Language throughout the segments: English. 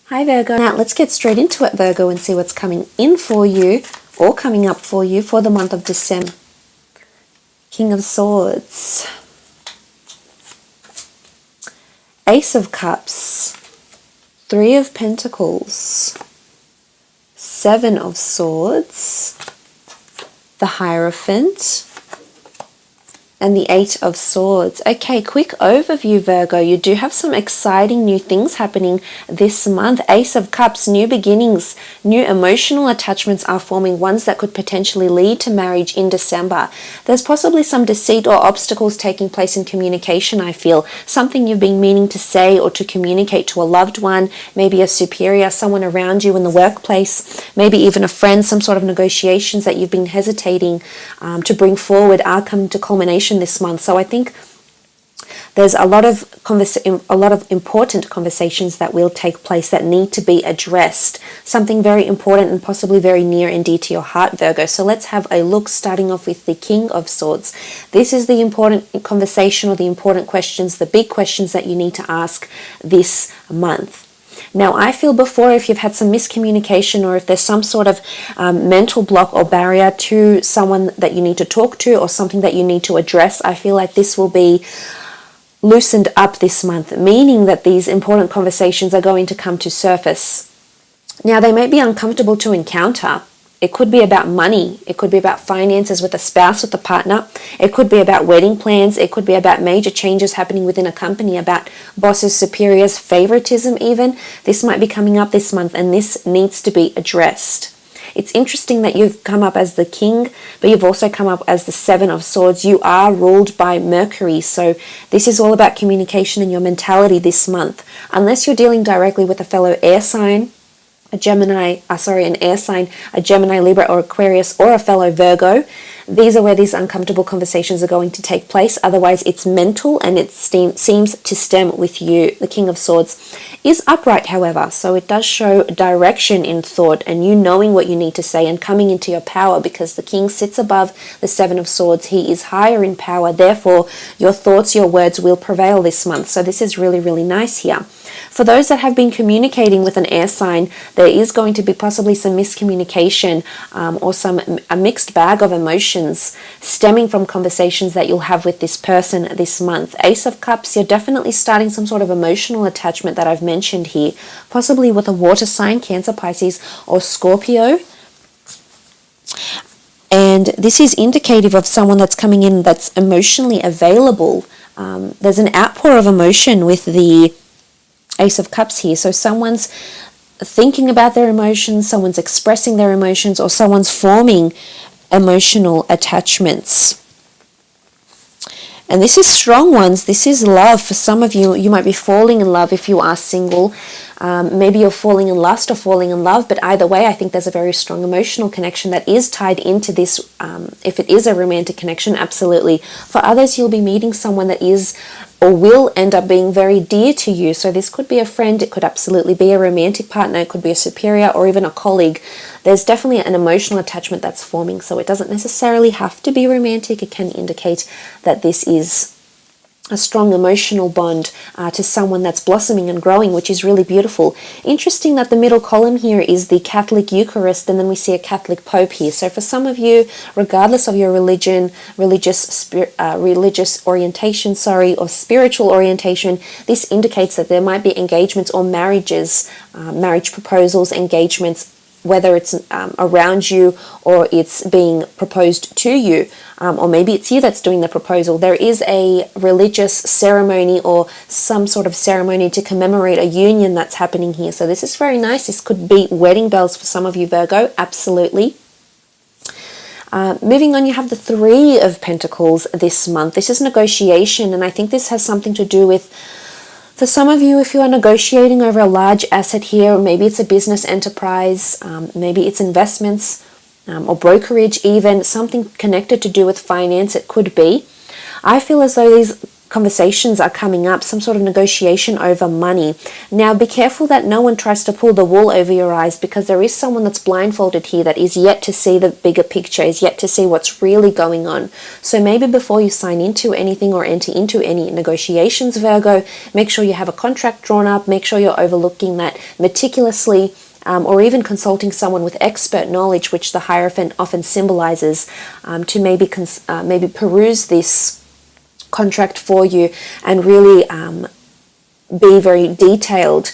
Hi Virgo. Now let's get straight into it, Virgo, and see what's coming in for you or coming up for you for the month of December. King of Swords, Ace of Cups, Three of Pentacles, Seven of Swords, the Hierophant, and the Eight of Swords. Okay, quick overview, Virgo. You do have some exciting new things happening this month. Ace of Cups, new beginnings, new emotional attachments are forming, ones that could potentially lead to marriage in December. There's possibly some deceit or obstacles taking place in communication, I feel. Something you've been meaning to say or to communicate to a loved one, maybe a superior, someone around you in the workplace, maybe even a friend, some sort of negotiations that you've been hesitating to bring forward are coming to culmination this month. So I think there's a lot of important conversations that will take place that need to be addressed. Something very important and possibly very near and dear to your heart, Virgo. So let's have a look, starting off with the King of Swords. This is the important conversation or the important questions, the big questions that you need to ask this month. Now, I feel before, if you've had some miscommunication or if there's some sort of mental block or barrier to someone that you need to talk to or something that you need to address, I feel like this will be loosened up this month, meaning that these important conversations are going to come to surface. Now, they may be uncomfortable to encounter. It could be about money. It could be about finances with a spouse, with a partner. It could be about wedding plans. It could be about major changes happening within a company, about bosses, superiors, favoritism even. This might be coming up this month, and this needs to be addressed. It's interesting that you've come up as the King, but you've also come up as the Seven of Swords. You are ruled by Mercury, so this is all about communication and your mentality this month. Unless you're dealing directly with a fellow air sign, an air sign, a Gemini, Libra, or Aquarius, or a fellow Virgo. These are where these uncomfortable conversations are going to take place. Otherwise, it's mental and it seems to stem with you. The King of Swords is upright, however, so it does show direction in thought and you knowing what you need to say and coming into your power, because the King sits above the Seven of Swords. He is higher in power. Therefore, your thoughts, your words will prevail this month. So this is really, really nice here. For those that have been communicating with an air sign, there is going to be possibly some miscommunication or a mixed bag of emotions stemming from conversations that you'll have with this person this month. Ace of Cups, you're definitely starting some sort of emotional attachment that I've mentioned here, possibly with a water sign, Cancer, Pisces, or Scorpio. And this is indicative of someone that's coming in that's emotionally available. There's an outpour of emotion with the Ace of Cups here. So someone's thinking about their emotions, someone's expressing their emotions, or someone's forming emotional attachments. And this is strong ones. This is love. For some of you, you might be falling in love if you are single. Maybe you're falling in lust or falling in love, but either way, I think there's a very strong emotional connection that is tied into this. If it is a romantic connection, absolutely. For others, you'll be meeting someone that is or will end up being very dear to you. So this could be a friend, it could absolutely be a romantic partner, it could be a superior or even a colleague. There's definitely an emotional attachment that's forming, so it doesn't necessarily have to be romantic. It can indicate that this is a strong emotional bond to someone that's blossoming and growing, which is really beautiful. Interesting that the middle column here is the Catholic Eucharist, and then we see a Catholic Pope here. So for some of you, regardless of your religion, religious orientation, or spiritual orientation, this indicates that there might be engagements or marriages, marriage proposals, engagements, whether it's around you or it's being proposed to you, or maybe it's you that's doing the proposal. There is a religious ceremony or some sort of ceremony to commemorate a union that's happening here. So this is very nice. This could be wedding bells for some of you, Virgo, absolutely. Moving on, you have the Three of Pentacles this month. This is negotiation, and I think this has something to do with, for some of you, if you are negotiating over a large asset here, maybe it's a business enterprise, maybe it's investments or brokerage even, something connected to do with finance, it could be. I feel as though these conversations are coming up, some sort of negotiation over money. Now be careful that no one tries to pull the wool over your eyes, because there is someone that's blindfolded here that is yet to see the bigger picture, is yet to see what's really going on. So maybe before you sign into anything or enter into any negotiations, Virgo, make sure you have a contract drawn up, make sure you're overlooking that meticulously, or even consulting someone with expert knowledge, which the Hierophant often symbolizes, to maybe peruse this contract for you and really be very detailed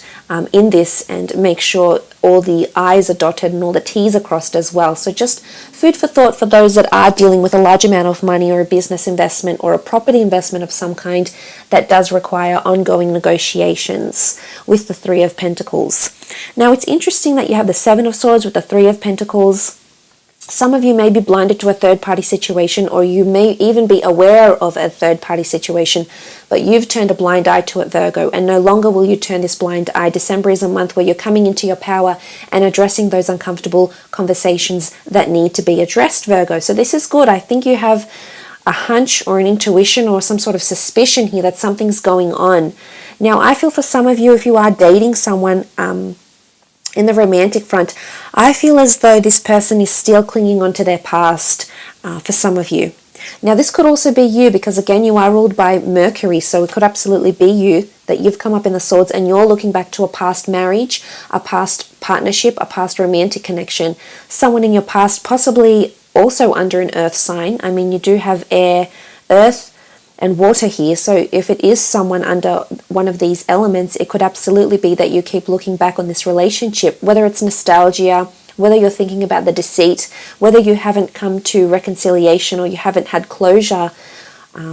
in this, and make sure all the I's are dotted and all the T's are crossed as well. So just food for thought for those that are dealing with a large amount of money, or a business investment, or a property investment of some kind that does require ongoing negotiations with the Three of Pentacles. Now it's interesting that you have the Seven of Swords with the Three of Pentacles. Some of you may be blinded to a third-party situation, or you may even be aware of a third-party situation, but you've turned a blind eye to it, Virgo, and no longer will you turn this blind eye. December is a month where you're coming into your power and addressing those uncomfortable conversations that need to be addressed, Virgo. So this is good. I think you have a hunch or an intuition or some sort of suspicion here that something's going on. Now, I feel for some of you, if you are dating someone, in the romantic front, I feel as though this person is still clinging on to their past for some of you. Now, this could also be you, because again, you are ruled by Mercury, so it could absolutely be you, that you've come up in the swords and you're looking back to a past marriage, a past partnership, a past romantic connection, someone in your past, possibly also under an earth sign. I mean, you do have air, earth, and water here, so if it is someone under one of these elements, it could absolutely be that you keep looking back on this relationship, whether it's nostalgia, whether you're thinking about the deceit, whether you haven't come to reconciliation, or you haven't had closure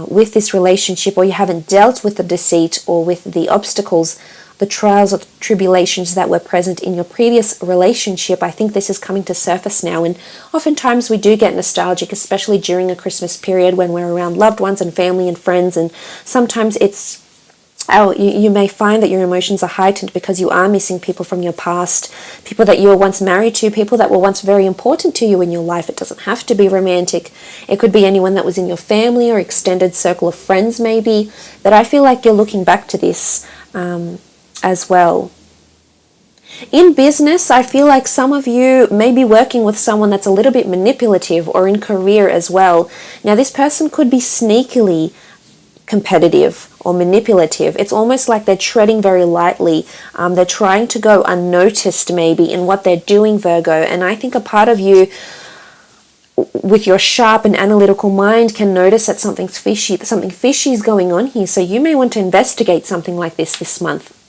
with this relationship, or you haven't dealt with the deceit or with the obstacles, the trials or tribulations that were present in your previous relationship. I think this is coming to surface now, and oftentimes we do get nostalgic, especially during a Christmas period when we're around loved ones and family and friends, and sometimes you may find that your emotions are heightened because you are missing people from your past, people that you were once married to, people that were once very important to you in your life. It doesn't have to be romantic. It could be anyone that was in your family or extended circle of friends maybe, but I feel like you're looking back to this as well. In business, I feel like some of you may be working with someone that's a little bit manipulative, or in career as well. Now, this person could be sneakily competitive or manipulative. It's almost like they're treading very lightly. They're trying to go unnoticed maybe in what they're doing, Virgo. And I think a part of you, with your sharp and analytical mind, can notice that something fishy is going on here. So you may want to investigate something like this month.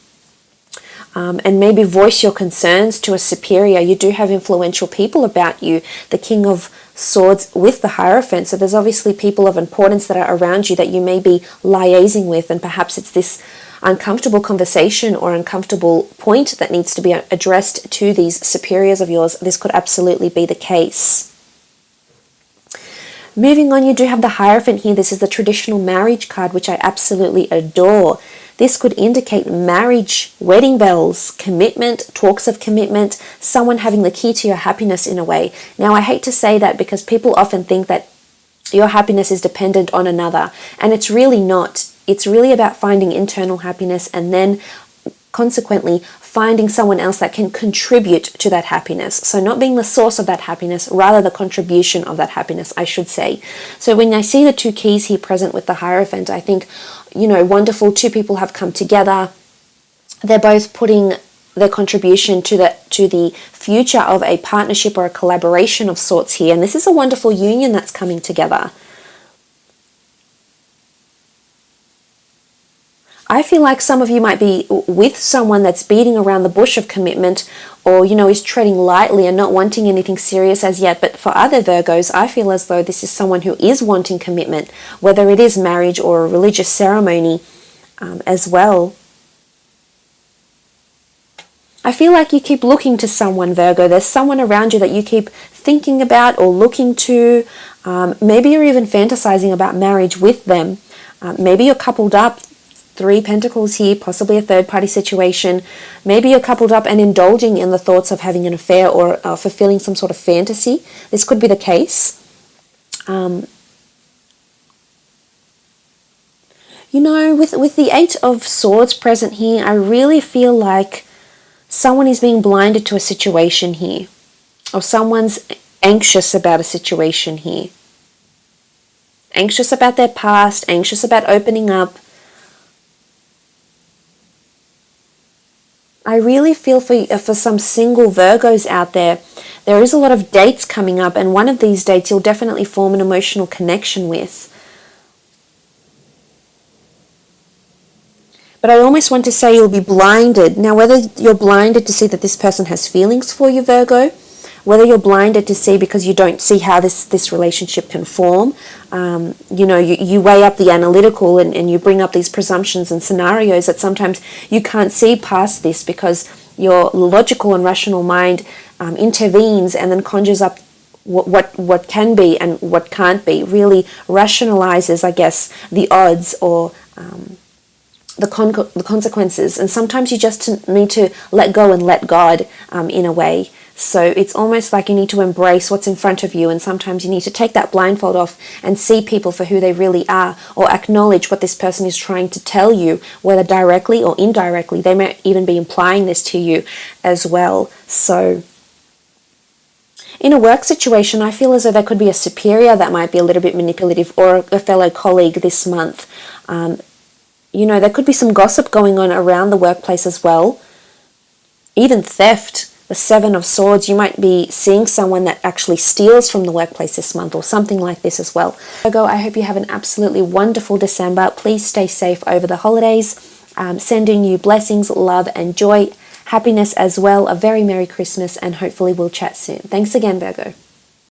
And maybe voice your concerns to a superior. You do have influential people about you, the King of Swords with the Hierophant. So there's obviously people of importance that are around you that you may be liaising with, and perhaps it's this uncomfortable conversation or uncomfortable point that needs to be addressed to these superiors of yours. This could absolutely be the case. Moving on, you do have the Hierophant here. This is the traditional marriage card, which I absolutely adore. This could indicate marriage, wedding bells, commitment, talks of commitment, someone having the key to your happiness in a way. Now, I hate to say that because people often think that your happiness is dependent on another, and it's really not. It's really about finding internal happiness, and then consequently finding someone else that can contribute to that happiness. So not being the source of that happiness, rather the contribution of that happiness, I should say. So when I see the two keys here present with the Hierophant, I think, wonderful, two people have come together. They're both putting their contribution to the future of a partnership or a collaboration of sorts here. And this is a wonderful union that's coming together. I feel like some of you might be with someone that's beating around the bush of commitment, or, is treading lightly and not wanting anything serious as yet. But for other Virgos, I feel as though this is someone who is wanting commitment, whether it is marriage or a religious ceremony as well. I feel like you keep looking to someone, Virgo. There's someone around you that you keep thinking about or looking to. Maybe you're even fantasizing about marriage with them. Maybe you're coupled up. 3 Pentacles here, possibly a third-party situation. Maybe you're coupled up and indulging in the thoughts of having an affair or fulfilling some sort of fantasy. This could be the You know, with the Eight of Swords present here, I really feel like someone is being blinded to a situation here, or someone's anxious about a situation here. Anxious about their past, anxious about opening up. I really feel for some single Virgos out there, there is a lot of dates coming up, and one of these dates you'll definitely form an emotional connection with. But I almost want to say you'll be blinded. Now, whether you're blinded to see that this person has feelings for you, Virgo, whether you're blinded to see because you don't see how this relationship can form, you know, you weigh up the analytical and you bring up these presumptions and scenarios that sometimes you can't see past this because your logical and rational mind intervenes and then conjures up what can be and what can't be, really rationalizes, I guess, the odds or the consequences. And sometimes you just need to let go and let God in a way. So it's almost like you need to embrace what's in front of you, and sometimes you need to take that blindfold off and see people for who they really are, or acknowledge what this person is trying to tell you, whether directly or indirectly. They may even be implying this to you as well. So in a work situation, I feel as though there could be a superior that might be a little bit manipulative, or a fellow colleague this month. You know, there could be some gossip going on around the workplace as well. Even theft. The Seven of Swords, you might be seeing someone that actually steals from the workplace this month, or something like this as well. Virgo, I hope you have an absolutely wonderful December. Please stay safe over the holidays. Sending you blessings, love and joy, happiness as well. A very Merry Christmas, and hopefully we'll chat soon. Thanks again, Virgo.